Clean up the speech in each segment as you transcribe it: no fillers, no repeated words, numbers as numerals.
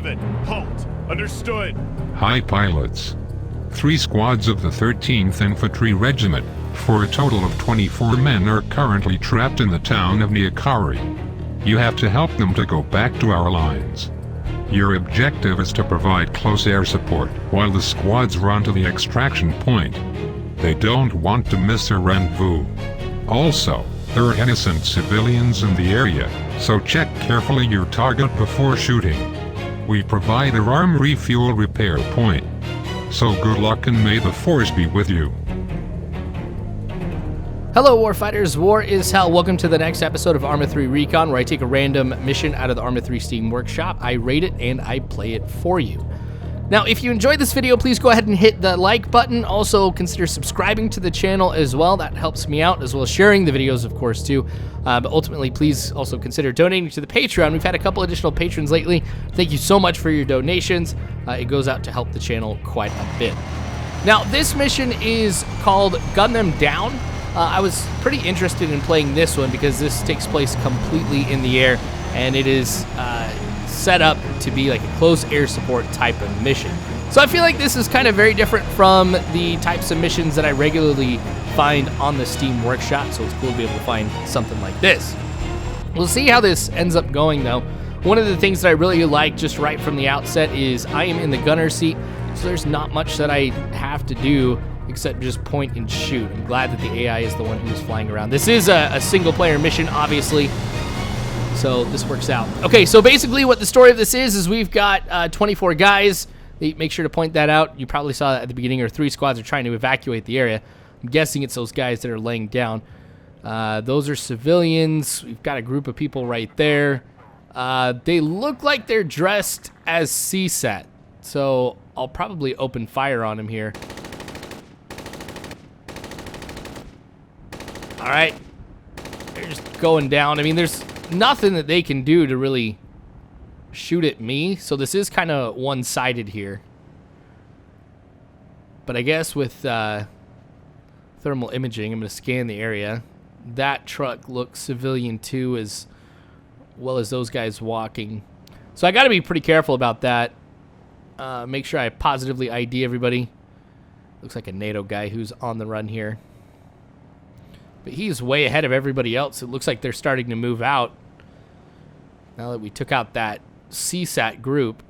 11, halt. Understood. Hi pilots. 3 squads of the 13th Infantry Regiment, for a total of 24 men, are currently trapped in the town of Neakari. You have to help them to go back to our lines. Your objective is to provide close air support while the squads run to the extraction point. They don't want to miss a rendezvous. Also, there are innocent civilians in the area, so check carefully your target before shooting. We provide a arm refuel repair point. So good luck and may the force be with you. Hello Warfighters, War is Hell. Welcome to the next episode of Arma 3 Recon, where I take a random mission out of the Arma 3 Steam Workshop, I rate it, and I play it for you. Now, if you enjoyed this video, please go ahead and hit the like button. Also, consider subscribing to the channel as well. That helps me out, as well as sharing the videos, of course, too. But ultimately, please also consider donating to the Patreon. We've had a couple additional patrons lately. Thank you so much for your donations. It goes out to help the channel quite a bit. Now, this mission is called Gun Them Down. I was pretty interested in playing this one because this takes place completely in the air, and it is set up to be like a close air support type of mission. So I feel like this is kind of very different from the types of missions that I regularly find on the Steam Workshop, so it's cool to be able to find something like this. We'll see how this ends up going, though. One of the things that I really like just right from the outset is I am in the gunner seat, so there's not much that I have to do except just point and shoot. I'm glad that the AI is the one who's flying around. This is a single-player mission, obviously, so this works out. Okay, so basically what the story of this is we've got 24 guys. Make sure to point that out. You probably saw that at the beginning, or 3 squads are trying to evacuate the area. I'm guessing it's those guys that are laying down. Those are civilians. We've got a group of people right there. They look like they're dressed as CSAT, so I'll probably open fire on them here. All right, they're just going down. I mean, there's nothing that they can do to really shoot at me, so this is kind of one-sided here. But I guess with thermal imaging, I'm going to scan the area. That truck looks civilian too, as well as those guys walking. So I got to be pretty careful about that. Make sure I positively ID everybody. Looks like a NATO guy who's on the run here. But he's way ahead of everybody else. It looks like they're starting to move out now that we took out that CSAT group.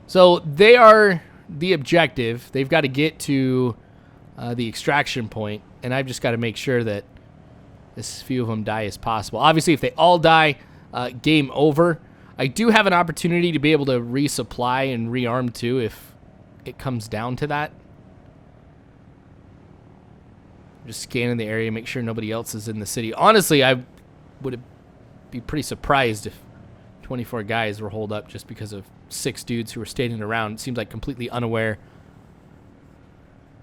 So they are the objective. They've got to get to the extraction point, and I've just got to make sure that as few of them die as possible. Obviously, if they all die, game over. I do have an opportunity to be able to resupply and rearm too if it comes down to that. Just scanning the area, make sure nobody else is in the city. Honestly, I would be pretty surprised if 24 guys were holed up just because of 6 dudes who were standing around. It seems like completely unaware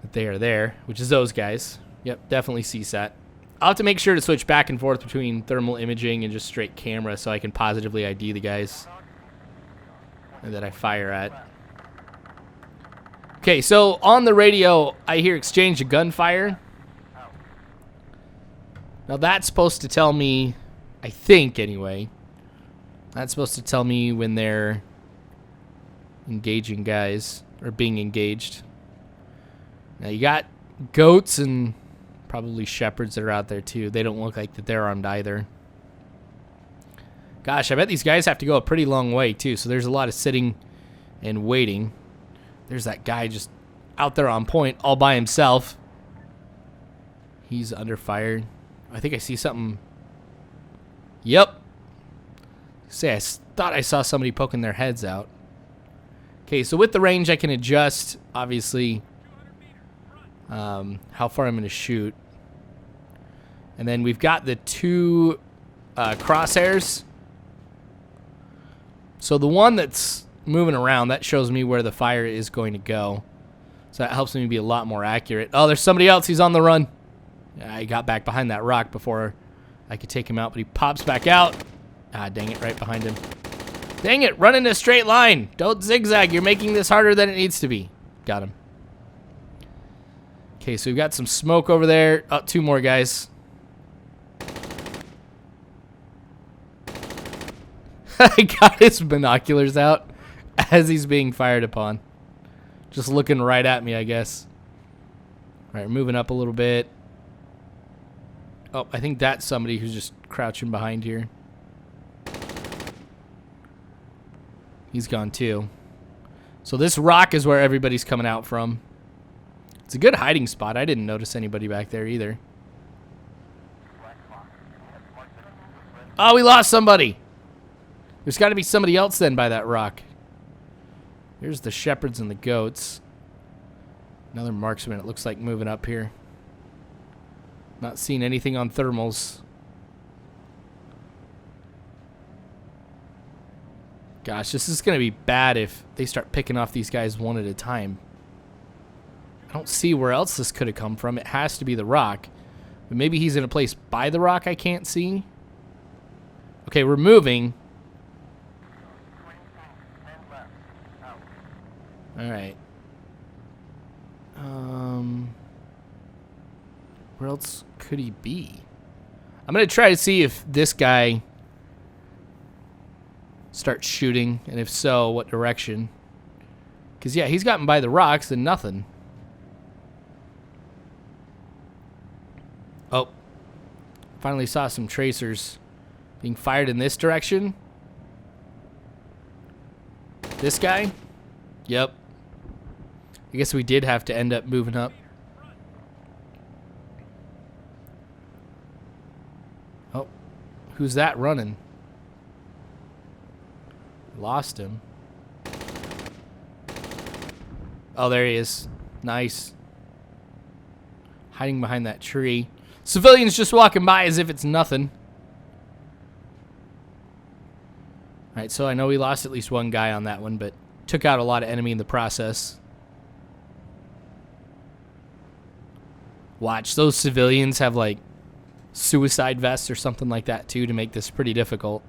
that they are there, which is those guys. Yep, definitely CSAT. I'll have to make sure to switch back and forth between thermal imaging and just straight camera so I can positively ID the guys that I fire at. Okay, so on the radio, I hear exchange of gunfire. Now that's supposed to tell me, I think anyway, that's supposed to tell me when they're engaging guys, or being engaged. Now you got goats and probably shepherds that are out there too. They don't look like that they're armed either. Gosh, I bet these guys have to go a pretty long way too, so there's a lot of sitting and waiting. There's that guy just out there on point all by himself. He's under fire. I think I see something. Yep. I thought I saw somebody poking their heads out. Okay, so with the range I can adjust, obviously, how far I'm going to shoot. And then we've got the 2 crosshairs. So the one that's moving around, that shows me where the fire is going to go. So that helps me be a lot more accurate. Oh, there's somebody else. He's on the run. I got back behind that rock before I could take him out, but he pops back out. Ah, dang it, right behind him. Dang it, run in a straight line. Don't zigzag. You're making this harder than it needs to be. Got him. Okay, so we've got some smoke over there. Oh, 2 more guys. I got his binoculars out as he's being fired upon. Just looking right at me, I guess. All right, moving up a little bit. Oh, I think that's somebody who's just crouching behind here. He's gone too. So this rock is where everybody's coming out from. It's a good hiding spot. I didn't notice anybody back there either. Oh, we lost somebody. There's got to be somebody else then by that rock. Here's the shepherds and the goats. Another marksman, it looks like, moving up here. Not seeing anything on thermals. Gosh, this is going to be bad if they start picking off these guys one at a time. I don't see where else this could have come from. It has to be the rock. But maybe he's in a place by the rock I can't see. Okay, we're moving. Alright. Where else could he be? I'm going to try to see if this guy starts shooting, and if so, what direction. Because, yeah, he's gotten by the rocks and nothing. Oh. Finally saw some tracers being fired in this direction. This guy? Yep. I guess we did have to end up moving up. Oh. Who's that running? Lost him. Oh, there he is. Nice. Hiding behind that tree. Civilians just walking by as if it's nothing. Alright, so I know we lost at least one guy on that one, but took out a lot of enemy in the process. Watch, those civilians have like suicide vests or something like that too to make this pretty difficult.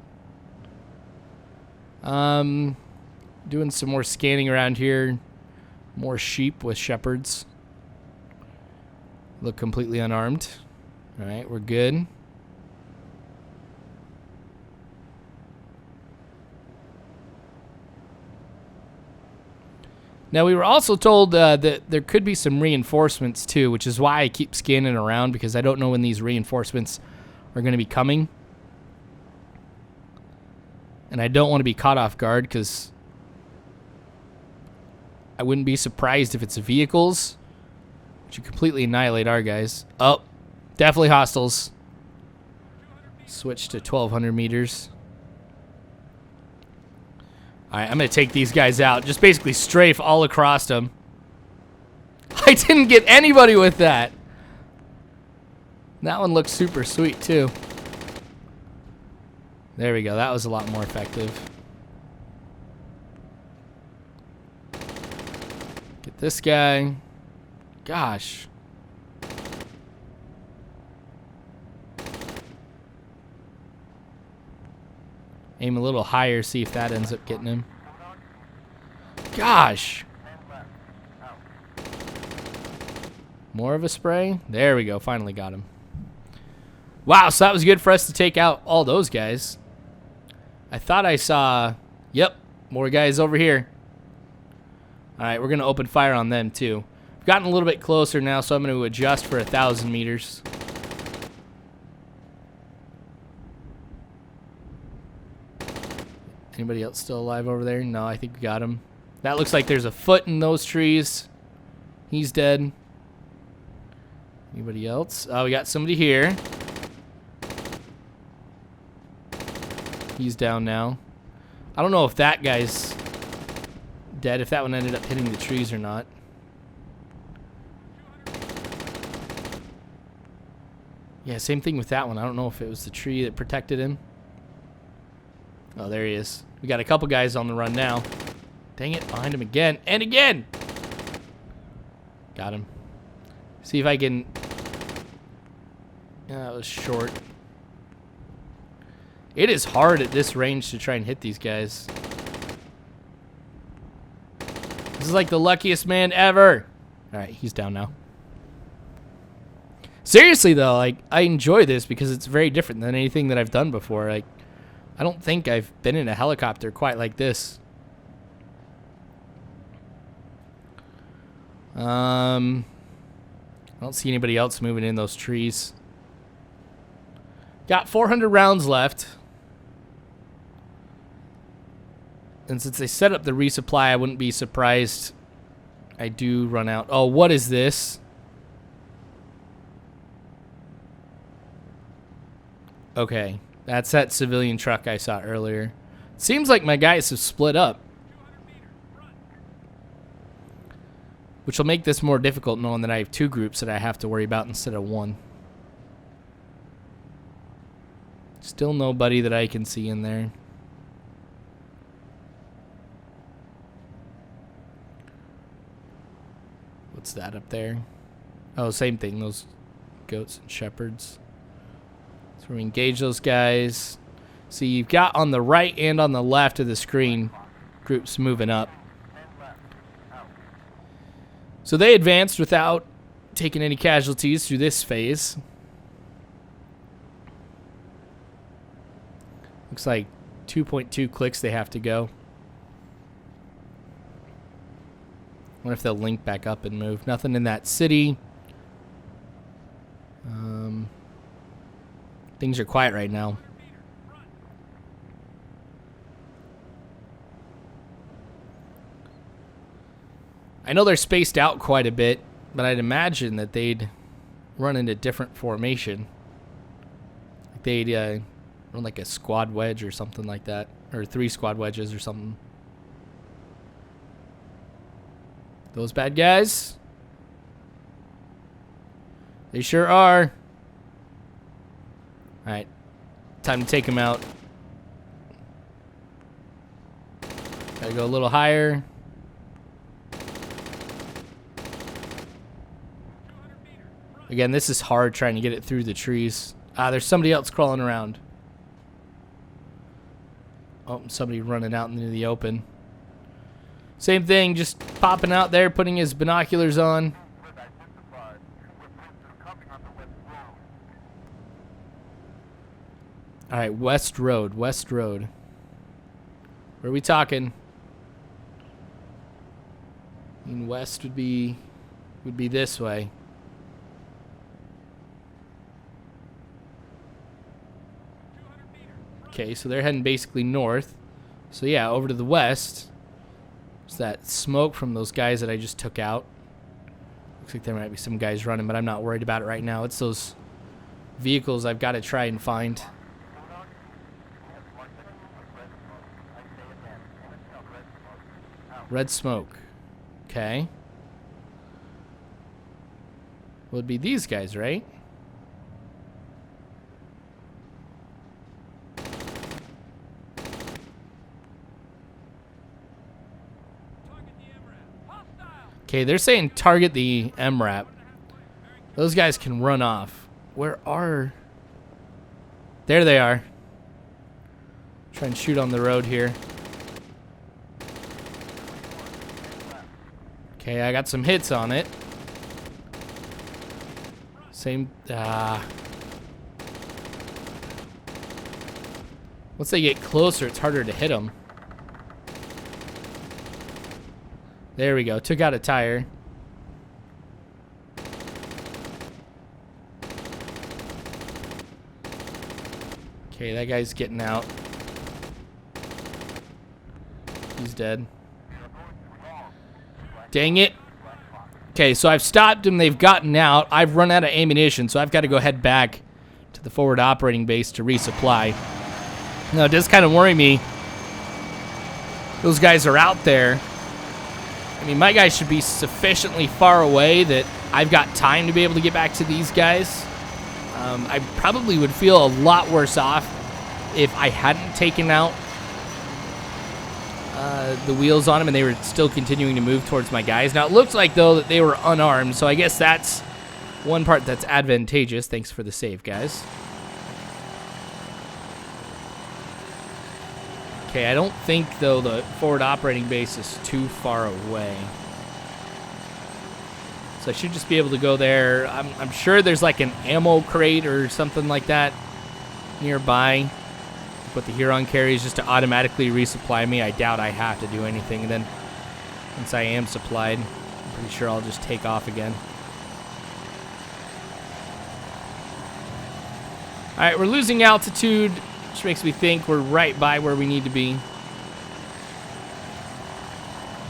Doing some more scanning around here. More sheep with shepherds. Look completely unarmed. Alright, we're good. Now, we were also told that there could be some reinforcements too, which is why I keep scanning around, because I don't know when these reinforcements are going to be coming. And I don't want to be caught off guard, because I wouldn't be surprised if it's vehicles, which would completely annihilate our guys. Oh, definitely hostiles. Switch to 1,200 meters. Alright, I'm going to take these guys out. Just basically strafe all across them. I didn't get anybody with that. That one looks super sweet, too. There we go. That was a lot more effective. Get this guy. Gosh. Aim a little higher, see if that ends up getting him. Gosh. More of a spray? There we go. Finally got him. Wow, so that was good for us to take out all those guys. I thought I saw... Yep, more guys over here. Alright, we're going to open fire on them too. We've gotten a little bit closer now, so I'm going to adjust for 1,000 meters. Anybody else still alive over there? No, I think we got him. That looks like there's a foot in those trees. He's dead. Anybody else? Oh, we got somebody here. He's down now. I don't know if that guy's dead, if that one ended up hitting the trees or not. Yeah, same thing with that one. I don't know if it was the tree that protected him. Oh, there he is. We got a couple guys on the run now. Dang it, behind him again. And again! Got him. See if I can... Yeah, that was short. It is hard at this range to try and hit these guys. This is like the luckiest man ever. Alright, he's down now. Seriously, though, like, I enjoy this because it's very different than anything that I've done before. Like, I don't think I've been in a helicopter quite like this. I don't see anybody else moving in those trees. Got 400 rounds left. And since they set up the resupply, I wouldn't be surprised I do run out. Oh, what is this? Okay, that's that civilian truck I saw earlier. Seems like my guys have split up, which will make this more difficult knowing that I have two groups that I have to worry about instead of one. Still nobody that I can see in there. What's that up there? Oh, same thing, those goats and shepherds. So we engage those guys. See, you've got on the right and on the left of the screen groups moving up. So they advanced without taking any casualties through this phase. Looks like 2.2 clicks they have to go. Wonder if they'll link back up and move. Nothing in that city. Things are quiet right now. I know they're spaced out quite a bit, but I'd imagine that they'd run into different formation. They'd run like a squad wedge or something like that, or 3 squad wedges or something. Those bad guys? They sure are. Alright, time to take them out. Gotta go a little higher. Again, this is hard trying to get it through the trees. Ah, there's somebody else crawling around. Oh, somebody running out into the open. Same thing, just popping out there, putting his binoculars on. Alright, West Road, West Road. Where are we talking? I mean, west would be this way. Okay, so they're heading basically north. So yeah, over to the west. There's that smoke from those guys that I just took out. Looks like there might be some guys running, but I'm not worried about it right now. It's those vehicles I've got to try and find. Red smoke. Okay. Would be these guys, right? Okay, they're saying target the MRAP. Those guys can run off. Where are... There they are. Try and shoot on the road here. Okay, I got some hits on it. Same... Once they get closer, it's harder to hit them. There we go. Took out a tire. Okay, that guy's getting out. He's dead. Dang it. Okay, so I've stopped them. They've gotten out. I've run out of ammunition, so I've got to go head back to the forward operating base to resupply. Now, it does kind of worry me. Those guys are out there. I mean, my guys should be sufficiently far away that I've got time to be able to get back to these guys. I probably would feel a lot worse off if I hadn't taken out the wheels on them and they were still continuing to move towards my guys. Now, it looks like, though, that they were unarmed, so I guess that's one part that's advantageous. Thanks for the save, guys. Okay, I don't think, though, the forward operating base is too far away. So I should just be able to go there. I'm sure there's like an ammo crate or something like that nearby. what the Huron carries just to automatically resupply me. I doubt I have to do anything. And then once I am supplied, I'm pretty sure I'll just take off again. Alright, we're losing altitude, which makes me think we're right by where we need to be.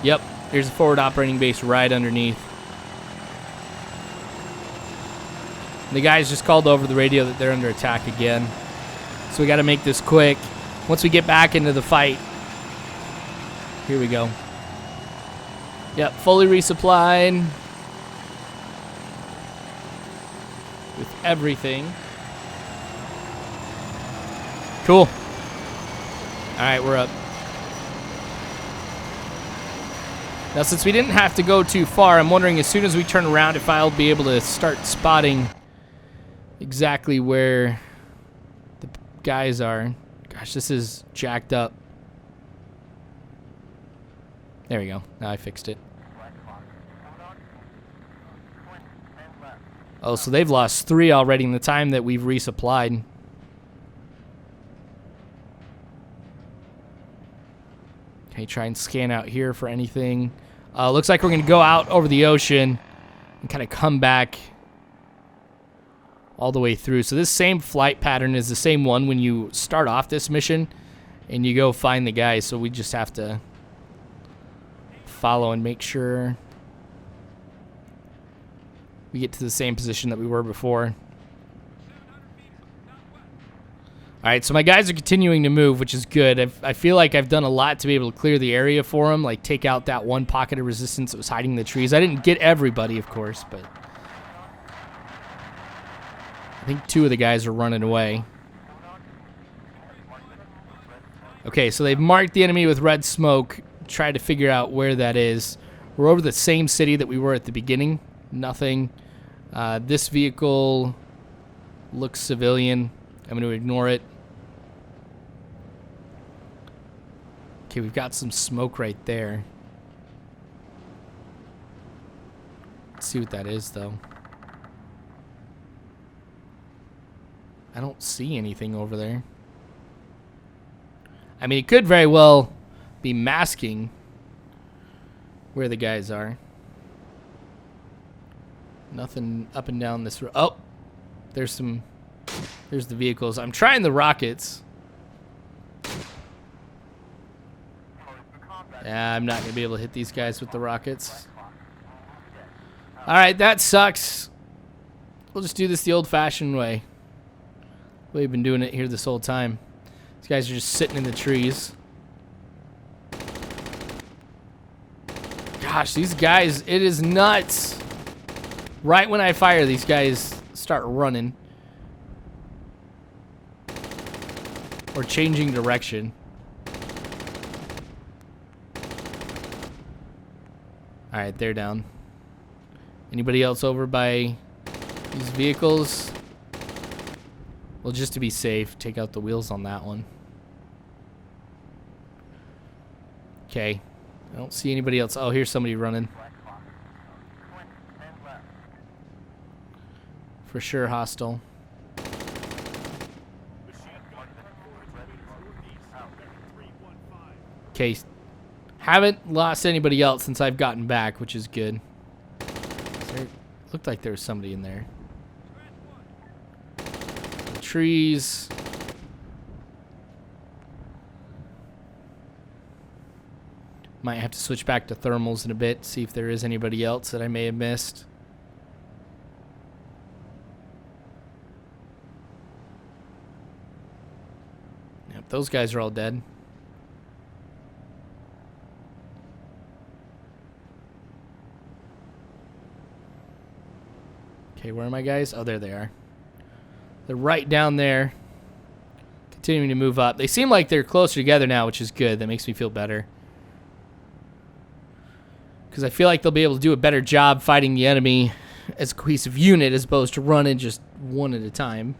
Yep, there's a forward operating base right underneath. The guys just called over the radio that they're under attack again. So we got to make this quick. Once we get back into the fight. Here we go. Yep, fully resupplied. With everything. Cool. Alright, we're up. Now, since we didn't have to go too far, I'm wondering as soon as we turn around if I'll be able to start spotting exactly where the guys are. Gosh, this is jacked up. There we go. Now I fixed it. Oh, so they've lost 3 already in the time that we've resupplied. Okay, try and scan out here for anything. Looks like we're going to go out over the ocean and kind of come back all the way through. So this same flight pattern is the same one when you start off this mission and you go find the guys. So we just have to follow and make sure we get to the same position that we were before. Alright, so my guys are continuing to move, which is good. I feel like I've done a lot to be able to clear the area for them, like take out that one pocket of resistance that was hiding in the trees. I didn't get everybody, of course, but I think 2 of the guys are running away. Okay, so they've marked the enemy with red smoke. Try to figure out where that is. We're over the same city that we were at the beginning. Nothing. This vehicle looks civilian. I'm going to ignore it. Okay, we've got some smoke right there. Let's see what that is, though. I don't see anything over there. I mean, it could very well be masking where the guys are. Nothing up and down this road. Oh, there's the vehicles. I'm trying the rockets. Yeah, I'm not going to be able to hit these guys with the rockets. Alright, that sucks. We'll just do this the old-fashioned way. We've been doing it here this whole time. These guys are just sitting in the trees. Gosh, these guys, it is nuts. Right when I fire, these guys start running. Or changing direction. Alright, they're down. Anybody else over by these vehicles? Well, just to be safe, take out the wheels on that one. Okay. I don't see anybody else. Oh, here's somebody running. For sure hostile. Okay. Haven't lost anybody else since I've gotten back, which is good. Looked like there was somebody in there. The trees. Might have to switch back to thermals in a bit, see if there is anybody else that I may have missed. Yep, those guys are all dead. Okay, where are my guys? Oh, there they are. They're right down there. Continuing to move up. They seem like they're closer together now, which is good. That makes me feel better. Because I feel like they'll be able to do a better job fighting the enemy as a cohesive unit as opposed to running just one at a time.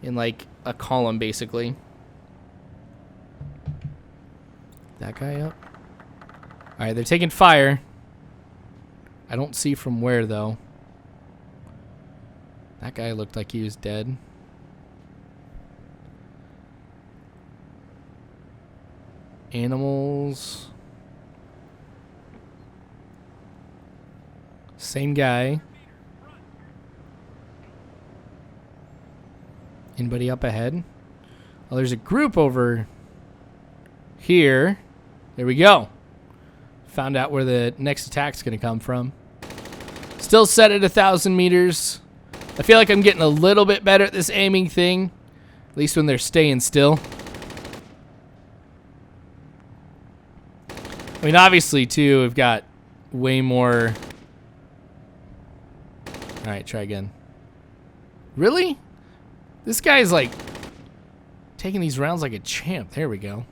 In like a column, basically. That guy up. Alright, they're taking fire. I don't see from where, though. That guy looked like he was dead. Animals. Same guy. Anybody up ahead? Oh, there's a group over here. There we go. Found out where the next attack's going to come from. Still set at 1,000 meters. I feel like I'm getting a little bit better at this aiming thing. At least when they're staying still. I mean, obviously, too, we've got way more... Alright, try again. Really? This guy's, like, taking these rounds like a champ. There we go.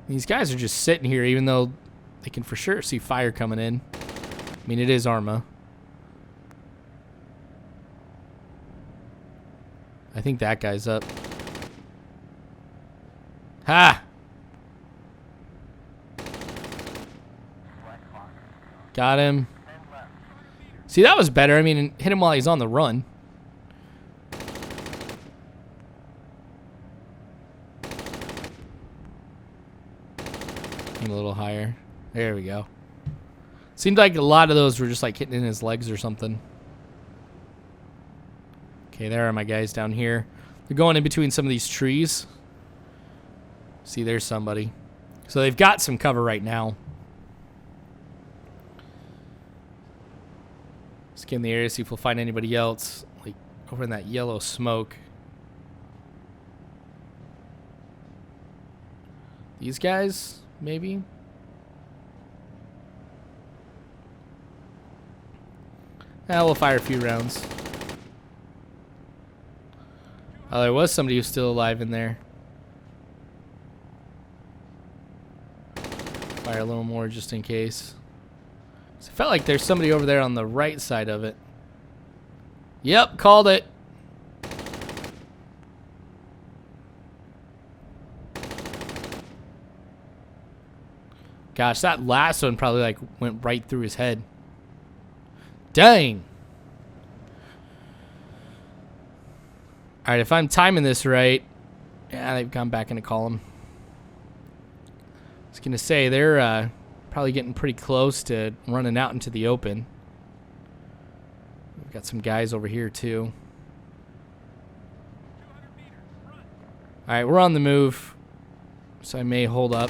These guys are just sitting here, even though they can for sure see fire coming in. I mean, it is Arma. I think that guy's up. Ha! Got him. See, that was better. I mean, hit him while he's on the run. Aim a little higher. There we go. Seemed like a lot of those were just like hitting in his legs or something. Okay, there are my guys down here. They're going in between some of these trees. See, there's somebody. So they've got some cover right now. Scan the area, see if we'll find anybody else. Like over in that yellow smoke. These guys, maybe? We'll fire a few rounds. Oh, there was somebody who's still alive in there. Fire a little more just in case. So it felt like there's somebody over there on the right side of it. Yep, called it. Gosh, that last one probably like went right through his head. Dang. Alright, if I'm timing this right... Yeah, they've gone back into column. I was going to say, they're probably getting pretty close to running out into the open. We've got some guys over here, too. Alright, we're on the move. So I may hold up.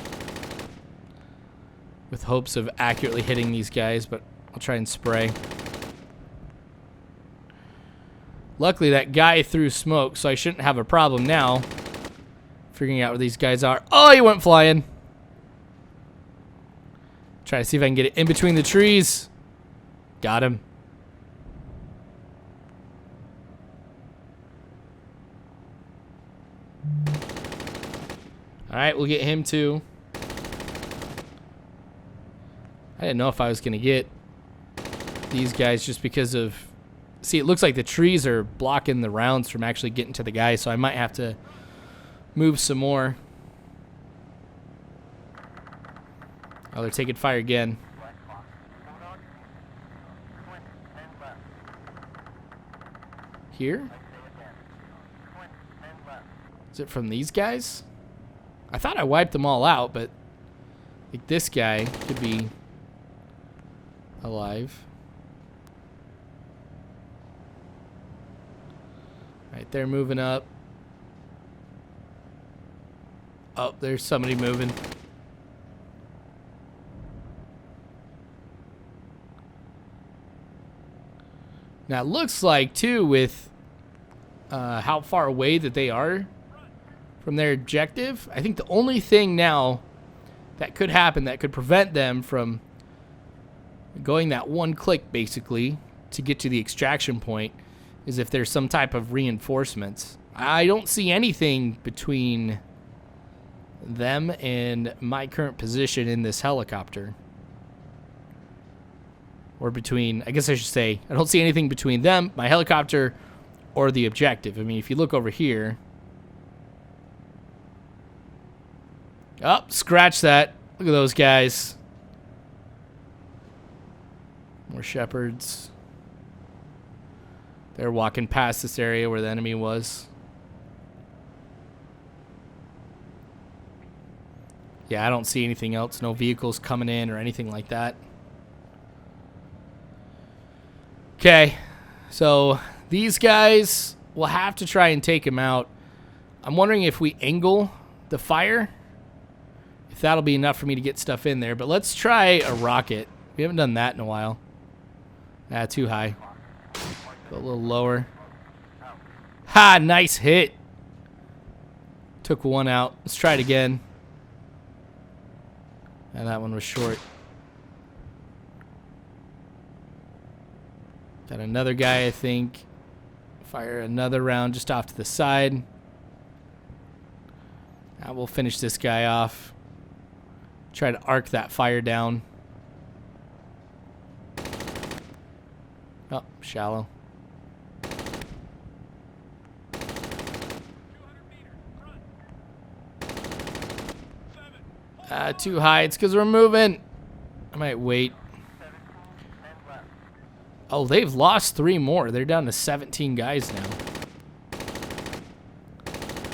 With hopes of accurately hitting these guys, but I'll try and spray. Luckily, that guy threw smoke, so I shouldn't have a problem now figuring out where these guys are. Oh, he went flying. Try to see if I can get it in between the trees. Got him. All right, we'll get him too. I didn't know if I was going to get these guys just because of... See, it looks like the trees are blocking the rounds from actually getting to the guy, so I might have to move some more. Oh, they're taking fire again. Here? Is it from these guys? I thought I wiped them all out, but like this guy could be alive. Right, they're moving up. Oh, there's somebody moving. Now it looks like too with how far away that they are from their objective. I think the only thing now that could happen that could prevent them from going that one click basically to get to the extraction point is if there's some type of reinforcements. I don't see anything between them and my current position in this helicopter. Or between, I guess I should say, I don't see anything between them, my helicopter, or the objective. I mean, if you look over here. Oh, scratch that. Look at those guys. More shepherds. They're walking past this area where the enemy was. Yeah, I don't see anything else. No vehicles coming in or anything like that. Okay, so these guys, we'll have to try and take them out. I'm wondering if we angle the fire, if that'll be enough for me to get stuff in there. But let's try a rocket. We haven't done that in a while. Ah, too high. Go a little lower. Ha, nice hit. Took one out. Let's try it again. And that one was short. Got another guy, I think. Fire another round just off to the side. Now we'll finish this guy off. Try to arc that fire down. Oh, shallow. Too high. It's because we're moving. I might wait. Oh, they've lost 3 more. They're down to 17 guys now.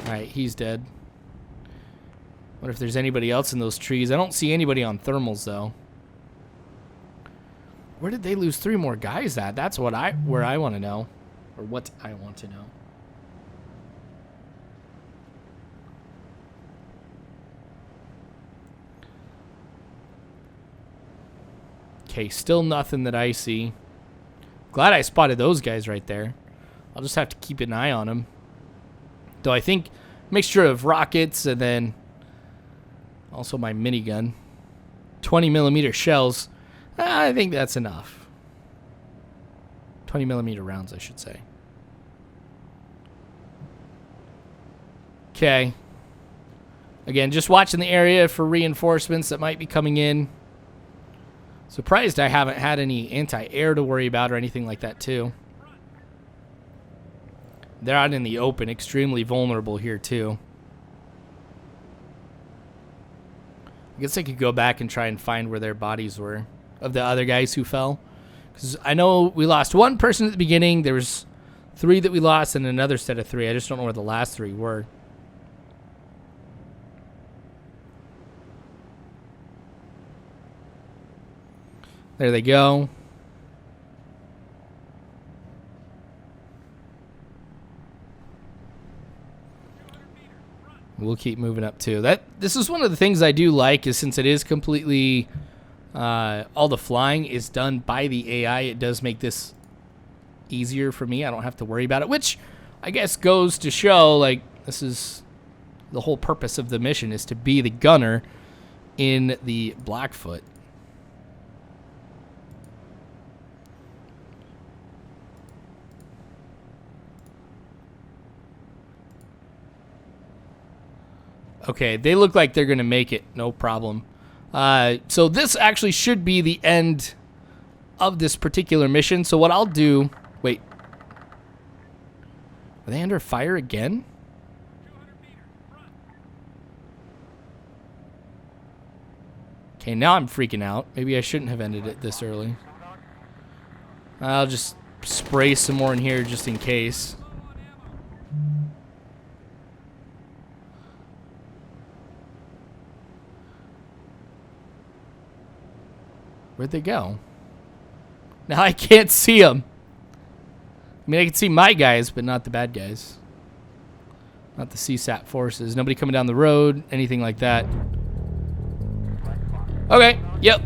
Alright, he's dead. Wonder if there's anybody else in those trees. I don't see anybody on thermals, though. Where did they lose 3 more guys at? That's where I want to know. Or what I want to know. Okay, still nothing that I see. Glad I spotted those guys right there. I'll just have to keep an eye on them. Though I think mixture of rockets and then also my minigun. 20mm shells. I think that's enough. 20mm rounds, I should say. Okay. Again, just watching the area for reinforcements that might be coming in. Surprised I haven't had any anti-air to worry about or anything like that, too. They're out in the open, extremely vulnerable here, too. I guess I could go back and try and find where their bodies were of the other guys who fell. Because I know we lost 1 person at the beginning. There was 3 that we lost and another set of 3. I just don't know where the last 3 were. There they go. We'll keep moving up too. This is one of the things I do like, is since it is completely all the flying is done by the AI, it does make this easier for me. I don't have to worry about it, which I guess goes to show, like, this is the whole purpose of the mission, is to be the gunner in the Blackfoot. Okay, they look like they're going to make it. No problem. So this actually should be the end of this particular mission. So what I'll do... Wait. Are they under fire again? Okay, now I'm freaking out. Maybe I shouldn't have ended it this early. I'll just spray some more in here just in case. Where'd they go? Now I can't see them. I mean, I can see my guys, but not the bad guys. Not the CSAT forces. Nobody coming down the road, anything like that. Okay, yep.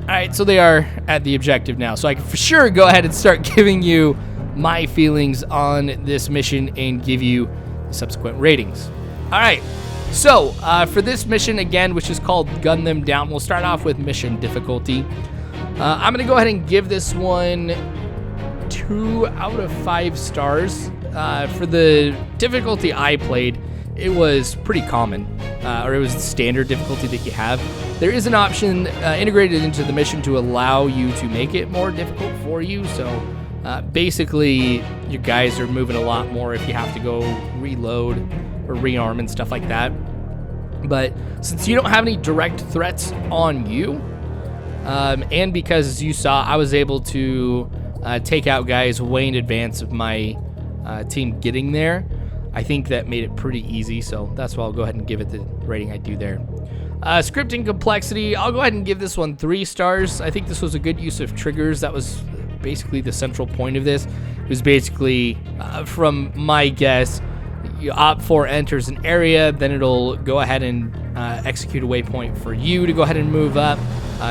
Alright, so they are at the objective now. So I can for sure go ahead and start giving you my feelings on this mission and give you the subsequent ratings. Alright. So, for this mission, again, which is called Gun Them Down, we'll start off with mission difficulty. I'm going to go ahead and give this one 2 out of 5 stars. For the difficulty I played, it was pretty common, or it was the standard difficulty that you have. There is an option integrated into the mission to allow you to make it more difficult for you. So, basically, your guys are moving a lot more if you have to go reload or rearm and stuff like that. But since you don't have any direct threats on you, and because, as you saw, I was able to take out guys way in advance of my team getting there, I think that made it pretty easy. So that's why I'll go ahead and give it the rating I do there. Scripting complexity, I'll go ahead and give this one 3 stars. I think this was a good use of triggers. That was basically the central point of this. It was basically, from my guess, OP4 enters an area, then it'll go ahead and execute a waypoint for you to go ahead and move up.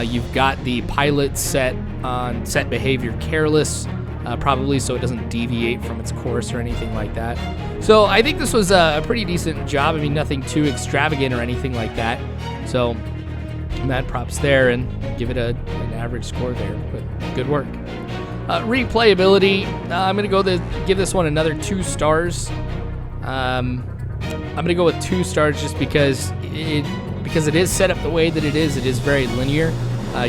You've got the pilot set on set behavior careless, probably so it doesn't deviate from its course or anything like that. So I think this was a pretty decent job. I mean, nothing too extravagant or anything like that. So mad props there, and give it an average score there, but good work. Replayability, I'm going to give this one another 2 stars. I'm going to go with 2 stars just because it is set up the way that it is. It is very linear.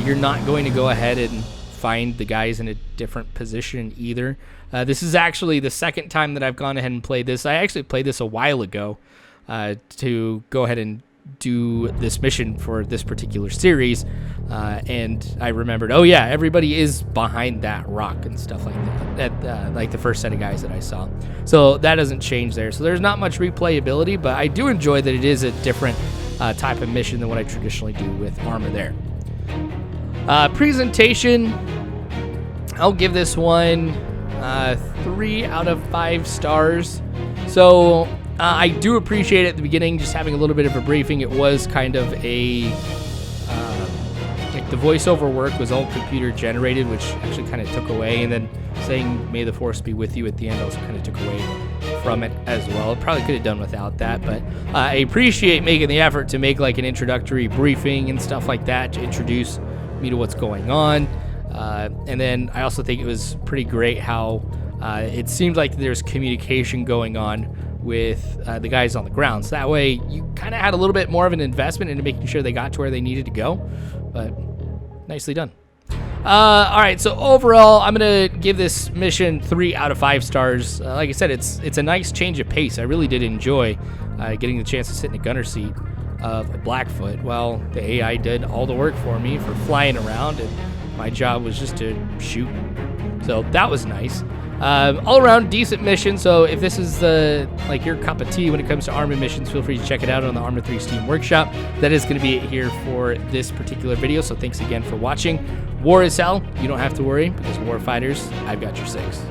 You're not going to go ahead and find the guys in a different position either. This is actually the second time that I've gone ahead and played this. I actually played this a while ago to go ahead and do this mission for this particular series, and I remembered, oh yeah, everybody is behind that rock and stuff like that, like the first set of guys that I saw. So that doesn't change there. So there's not much replayability, but I do enjoy that it is a different type of mission than what I traditionally do with Arma there. Presentation, I'll give this one 3 out of 5 stars. So I do appreciate at the beginning just having a little bit of a briefing. It was kind of a like the voiceover work was all computer generated, which actually kind of took away, and then saying "May the Force be with you" at the end also kind of took away from it as well. Probably could have done without that, but I appreciate making the effort to make like an introductory briefing and stuff like that to introduce me to what's going on. And then I also think it was pretty great how it seemed like there's communication going on with the guys on the ground. So that way you kind of had a little bit more of an investment into making sure they got to where they needed to go, but nicely done. All right, so overall, I'm going to give this mission 3 out of 5 stars. Like I said, it's a nice change of pace. I really did enjoy getting the chance to sit in the gunner seat of a Blackfoot while the AI did all the work for me for flying around, and my job was just to shoot. So that was nice. All around decent mission. So if this is like your cup of tea when it comes to Arma missions, feel free to check it out on the Arma 3 Steam Workshop. That is going to be it here for this particular video. So thanks again for watching. War is hell. You don't have to worry, because war fighters, I've got your 6.